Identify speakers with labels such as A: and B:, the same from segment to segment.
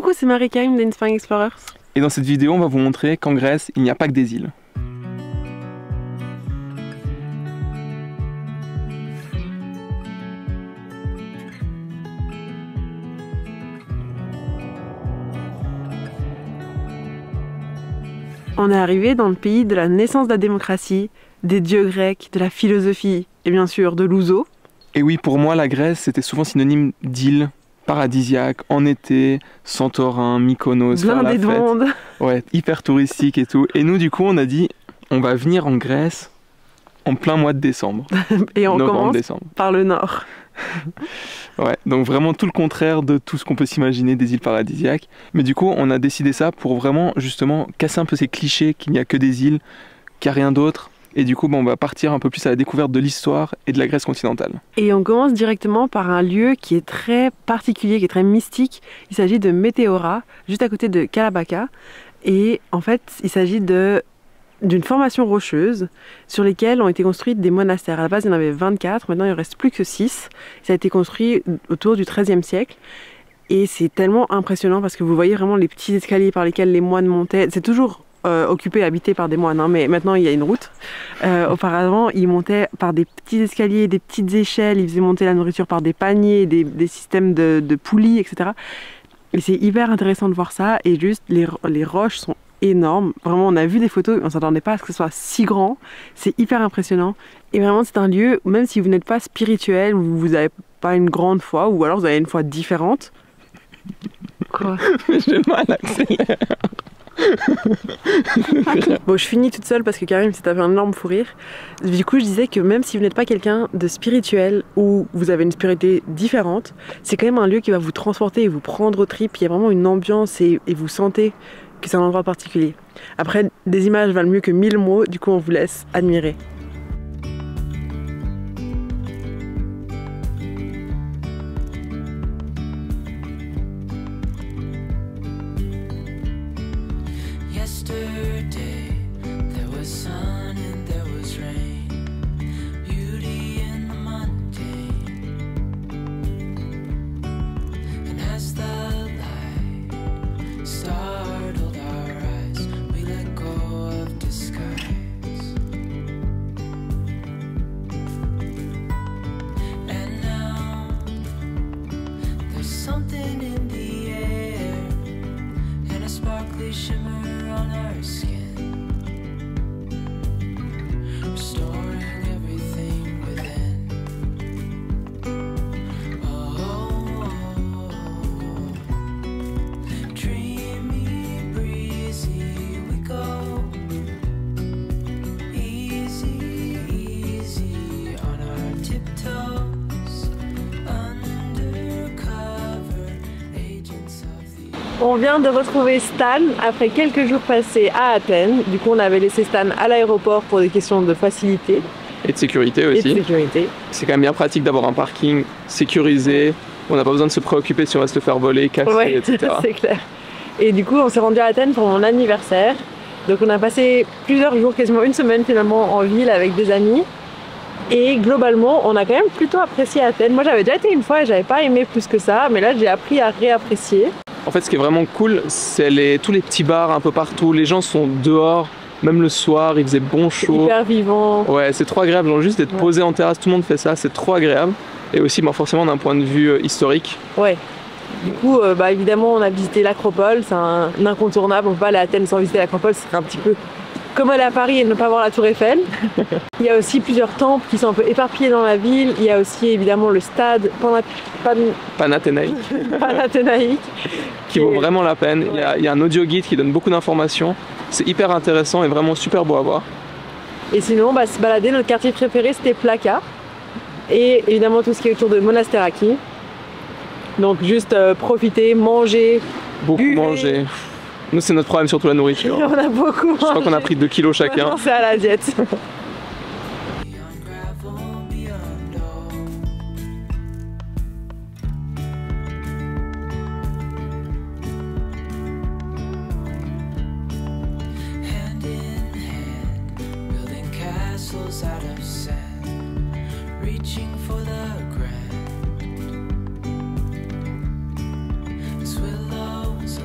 A: coucou, c'est Marie-Karim d'Inspiring Explorers.
B: Et dans cette vidéo, on va vous montrer qu'en Grèce, il n'y a pas que des îles.
A: On est arrivé dans le pays de la naissance de la démocratie, des dieux grecs, de la philosophie et bien sûr de l'ouzo.
B: Et oui, pour moi, la Grèce, c'était souvent synonyme d'île paradisiaque, en été, Santorin, Mykonos, faire la
A: Blindé de
B: fête.
A: monde.
B: Ouais, hyper touristique et tout. Et nous, du coup, on a dit, on va venir en Grèce en plein mois de décembre.
A: Et on commence
B: décembre.
A: par le nord.
B: Ouais, donc vraiment tout le contraire de tout ce qu'on peut s'imaginer des îles paradisiaques. Mais du coup, on a décidé ça pour vraiment, justement, casser un peu ces clichés qu'il n'y a que des îles, qu'il n'y a rien d'autre. Et du coup, on va partir un peu plus à la découverte de l'histoire et de la Grèce continentale.
A: Et on commence directement par un lieu qui est très particulier, qui est très mystique. Il s'agit de Météora, juste à côté de Kalabaka. Et en fait, il s'agit d'une formation rocheuse sur lesquelles ont été construits des monastères. À la base, il y en avait 24, maintenant il ne reste plus que 6. Ça a été construit autour du XIIIe siècle. Et c'est tellement impressionnant parce que vous voyez vraiment les petits escaliers par lesquels les moines montaient. C'est toujours occupé, habité par des moines, hein, mais maintenant il y a une route. Auparavant, ils montaient par des petits escaliers, des petites échelles, ils faisaient monter la nourriture par des paniers, des systèmes de poulies, etc. Et c'est hyper intéressant de voir ça, et juste les roches sont énormes. Vraiment, on a vu des photos, on ne s'attendait pas à ce que ce soit si grand. C'est hyper impressionnant. Et vraiment, c'est un lieu, même si vous n'êtes pas spirituel, ou vous n'avez pas une grande foi, ou alors vous avez une foi différente. Quoi?
B: J'ai mal accéléré.
A: Bon, je finis toute seule parce que Karim s'est tapé un énorme fou rire. Du coup, je disais que même si vous n'êtes pas quelqu'un de spirituel ou vous avez une spiritualité différente, c'est quand même un lieu qui va vous transporter et vous prendre au trip. Il y a vraiment une ambiance et vous sentez que c'est un endroit particulier. Après, des images valent mieux que 1000 mots, du coup, on vous laisse admirer.
C: Yesterday there was sun and there was rain, beauty in the mundane. And as the light startled our eyes, we let go of disguise. And now there's something in the air and a sparkly shimmer on our skin, restoring everything within. Oh, dreamy, breezy, we go easy, easy on our tiptoes, undercover agents of the...
A: On vient de retrouver Stan après quelques jours passés à Athènes. Du coup, on avait laissé Stan à l'aéroport pour des questions de facilité
B: Et de sécurité
A: et
B: aussi.
A: de sécurité.
B: C'est quand même bien pratique d'avoir un parking sécurisé. On n'a pas besoin de se préoccuper si on va se le faire voler, casser,
A: Ouais,
B: etc.
A: c'est clair. Et du coup, on s'est rendu à Athènes pour mon anniversaire. Donc, on a passé plusieurs jours, quasiment une semaine finalement, en ville avec des amis. Et globalement, on a quand même plutôt apprécié Athènes. Moi, j'avais déjà été une fois et j'avais pas aimé plus que ça, mais là, j'ai appris à réapprécier.
B: En fait, ce qui est vraiment cool, c'est tous les petits bars un peu partout. Les gens sont dehors, même le soir, il faisait bon chaud.
A: Hyper vivant.
B: Ouais, c'est trop agréable, genre juste d'être posé en terrasse, tout le monde fait ça, c'est trop agréable. Et aussi, forcément, d'un point de vue historique.
A: Ouais. Du coup, évidemment, on a visité l'Acropole. C'est un incontournable. On peut pas aller à Athènes sans visiter l'Acropole. Ce serait un petit peu comme aller à Paris et ne pas voir la Tour Eiffel. Il y a aussi plusieurs temples qui sont un peu éparpillés dans la ville. Il y a aussi évidemment le stade
B: Panathénaïque,
A: Panathénaïque.
B: qui vaut vraiment la peine. Il y a un audio guide qui donne beaucoup d'informations. C'est hyper intéressant et vraiment super beau à voir.
A: Et sinon, se balader, notre quartier préféré, c'était Plaka. Et évidemment, tout ce qui est autour de Monastéraki. Donc juste profiter, manger,
B: Beaucoup
A: buvez.
B: manger. Nous, c'est notre problème, surtout la nourriture.
A: On a beaucoup mangé.
B: Je crois qu'on a pris 2 kilos chacun.
A: Maintenant, c'est à la diète.
C: Beyond gravel, beyond all. Hand in hand, building castles out of sand, reaching for the grand. As willows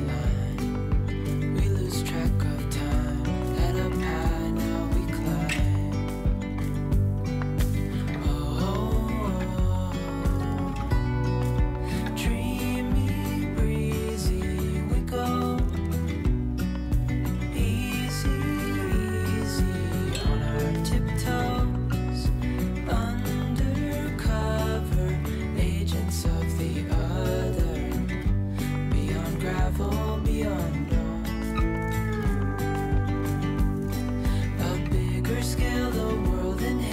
C: gravel beyond all. A bigger scale the world inhales.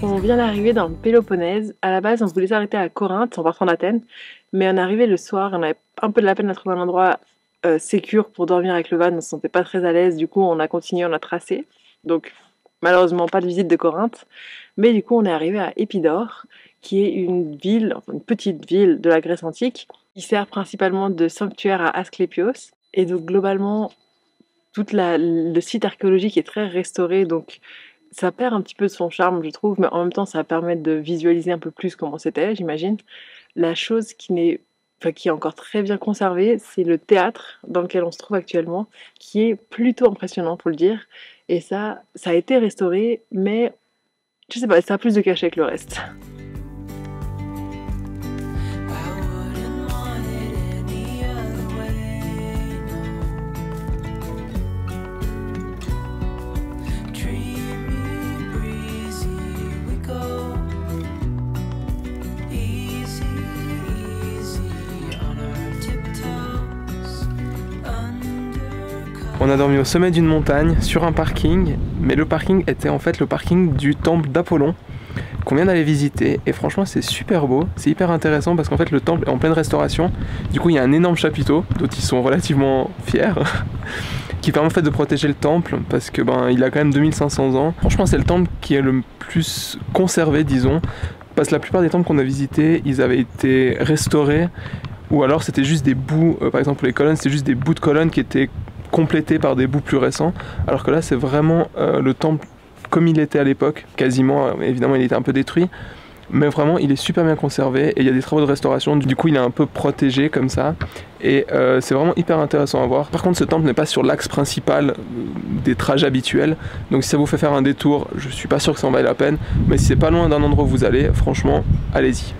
A: On vient d'arriver dans le Péloponnèse. À la base, on voulait s'arrêter à Corinthe en partant d'Athènes, mais on est arrivé le soir, on avait un peu de la peine à trouver un endroit sécure pour dormir avec le van, on se sentait pas très à l'aise, du coup on a continué, on a tracé. Donc malheureusement pas de visite de Corinthe, mais du coup on est arrivé à Épidore, qui est une ville, enfin une petite ville de la Grèce antique, qui sert principalement de sanctuaire à Asclépios. Et donc globalement, le site archéologique est très restauré, donc ça perd un petit peu de son charme, je trouve, mais en même temps ça va permettre de visualiser un peu plus comment c'était, j'imagine. La chose qui est encore très bien conservée, c'est le théâtre dans lequel on se trouve actuellement, qui est plutôt impressionnant, faut le dire. Et ça a été restauré, mais je sais pas, ça a plus de cachet que le reste.
B: On a dormi au sommet d'une montagne, sur un parking, mais le parking était en fait le parking du temple d'Apollon, qu'on vient d'aller visiter, et franchement c'est super beau, c'est hyper intéressant parce qu'en fait le temple est en pleine restauration, du coup il y a un énorme chapiteau, dont ils sont relativement fiers, qui permet en fait de protéger le temple, parce que il a quand même 2500 ans. Franchement c'est le temple qui est le plus conservé, disons, parce que la plupart des temples qu'on a visités, ils avaient été restaurés, ou alors c'était juste des bouts, par exemple pour les colonnes, c'était juste des bouts de colonnes qui étaient complété par des bouts plus récents, alors que là c'est vraiment le temple comme il était à l'époque, quasiment, évidemment il était un peu détruit, mais vraiment il est super bien conservé et il y a des travaux de restauration, du coup il est un peu protégé comme ça, et c'est vraiment hyper intéressant à voir. Par contre ce temple n'est pas sur l'axe principal des trajets habituels, donc si ça vous fait faire un détour, je suis pas sûr que ça en vaille la peine, mais si c'est pas loin d'un endroit où vous allez, franchement, allez-y.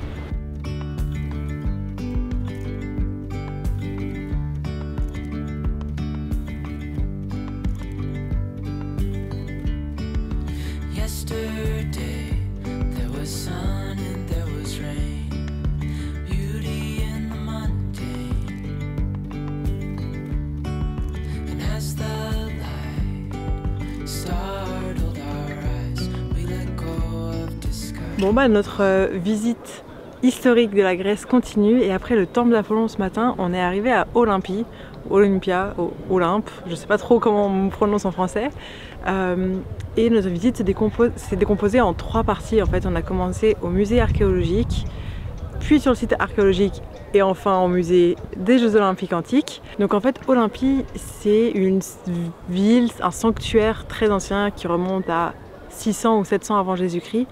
C: Yesterday there was sun and there was rain, beauty in the mundane. And as the light startled our eyes, we let go of disguise.
A: Bon notre visite historique de la Grèce continue, et après le temple d'Apollon ce matin, on est arrivé à Olympie, Olympia, Olympe, je sais pas trop comment on prononce en français. Et notre visite s'est décomposée en 3 parties. En fait, on a commencé au musée archéologique, puis sur le site archéologique, et enfin au musée des Jeux Olympiques antiques. Donc en fait, Olympie, c'est une ville, un sanctuaire très ancien qui remonte à 600 ou 700 avant Jésus-Christ.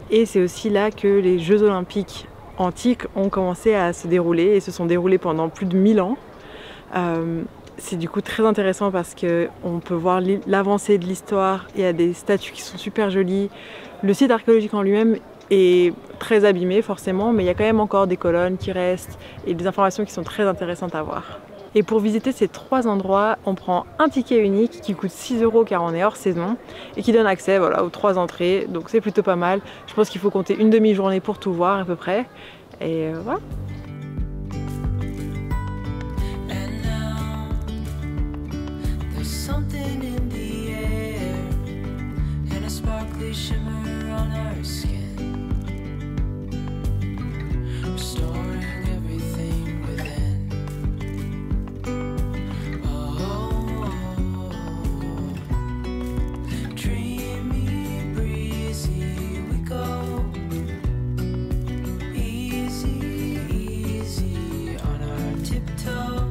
A: Et c'est aussi là que les Jeux Olympiques antiques ont commencé à se dérouler, et se sont déroulés pendant plus de 1000 ans. C'est du coup très intéressant parce qu'on peut voir l'avancée de l'histoire. Il y a des statues qui sont super jolies. Le site archéologique en lui-même est très abîmé forcément, mais il y a quand même encore des colonnes qui restent et des informations qui sont très intéressantes à voir. Et pour visiter ces 3 endroits, on prend un ticket unique qui coûte 6 € car on est hors saison et qui donne accès aux 3 entrées, donc c'est plutôt pas mal. Je pense qu'il faut compter une demi-journée pour tout voir à peu près, et voilà.
C: Something in the air and a sparkly shimmer on our skin, restoring everything within. Oh, dreamy, breezy we go, easy, easy on our tiptoes.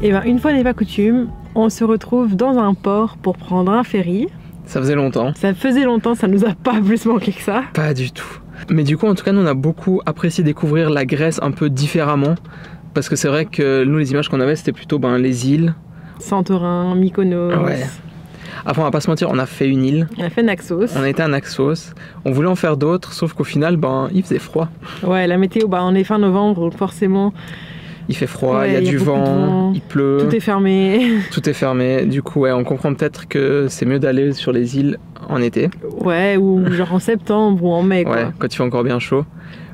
A: Et une fois n'est pas coutume, on se retrouve dans un port pour prendre un ferry.
B: Ça faisait longtemps.
A: Ça faisait longtemps, ça nous a pas plus manqué que ça.
B: Pas du tout. Mais du coup, en tout cas, nous on a beaucoup apprécié découvrir la Grèce un peu différemment. Parce que c'est vrai que nous, les images qu'on avait, c'était plutôt les îles.
A: Santorin, Mykonos.
B: Ouais. Après, on va pas se mentir, on a fait une île.
A: On a fait Naxos.
B: On a été à Naxos. On voulait en faire d'autres, sauf qu'au final, il faisait froid.
A: Ouais, la météo, on est fin novembre, donc forcément,
B: Il fait froid,
A: Ouais,
B: il y a du
A: beaucoup de
B: vent, il pleut,
A: Tout est fermé.
B: tout est fermé. Du coup, ouais, on comprend peut-être que c'est mieux d'aller sur les îles en été,
A: Ouais, ou genre en septembre ou en mai, quoi.
B: ouais, quand il fait encore bien chaud.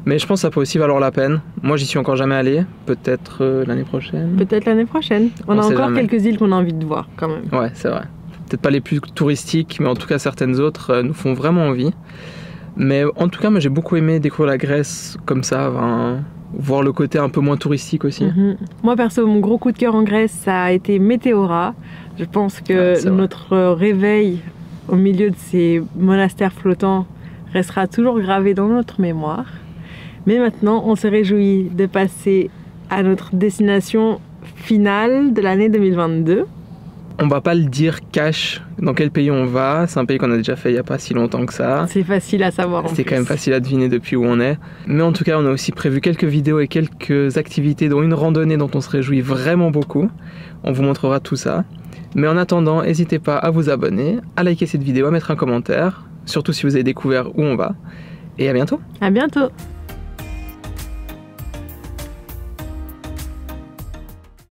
B: Mais je pense que ça peut aussi valoir la peine. Moi, j'y suis encore jamais allé, peut-être l'année prochaine.
A: Peut-être l'année prochaine. On
B: On
A: a
B: sait
A: encore
B: jamais.
A: quelques îles qu'on a envie de voir, quand même.
B: Ouais, c'est vrai. Peut-être pas les plus touristiques, mais en tout cas certaines autres nous font vraiment envie. Mais en tout cas, moi j'ai beaucoup aimé découvrir la Grèce comme ça, enfin, voir le côté un peu moins touristique aussi.
A: Mhm. Moi, perso, mon gros coup de cœur en Grèce, ça a été Météora. Je pense que
B: Ouais, c'est vrai.
A: notre réveil au milieu de ces monastères flottants restera toujours gravé dans notre mémoire. Mais maintenant, on se réjouit de passer à notre destination finale de l'année 2022.
B: On va pas le dire cash dans quel pays on va, c'est un pays qu'on a déjà fait il y a pas si longtemps que ça.
A: C'est facile à savoir. en
B: C'était
A: plus.
B: quand même facile à deviner depuis où on est. Mais en tout cas, on a aussi prévu quelques vidéos et quelques activités, dont une randonnée dont on se réjouit vraiment beaucoup. On vous montrera tout ça. Mais en attendant, n'hésitez pas à vous abonner, à liker cette vidéo, à mettre un commentaire, surtout si vous avez découvert où on va. Et à bientôt!
A: À bientôt.